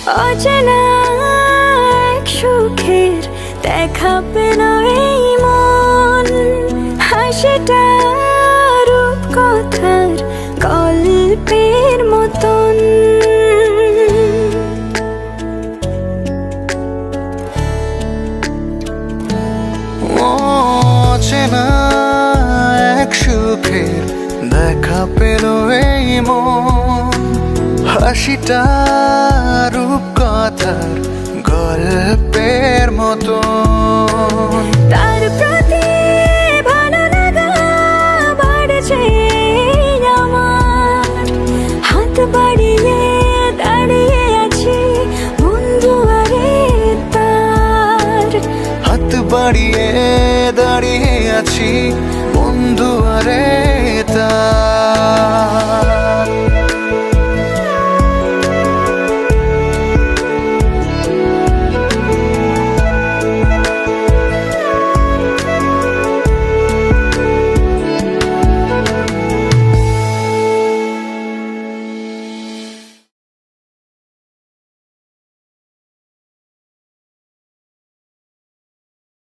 অচেনা এক সুখের দেখা পেল এই মন, হাসিটা রূপকথার গল্পের মতন। অচেনা এক সুখের দেখা পেল এই মন, হাসিটা রূপকথার গল্পের মতন। তার প্রতি ভালো লাগা বাড়ছে আমার, হাত বাড়িয়ে দাঁড়িয়ে আছি বন্ধু আরে তার। হাত বাড়িয়ে দাঁড়িয়ে আছি বন্ধু আরে তার।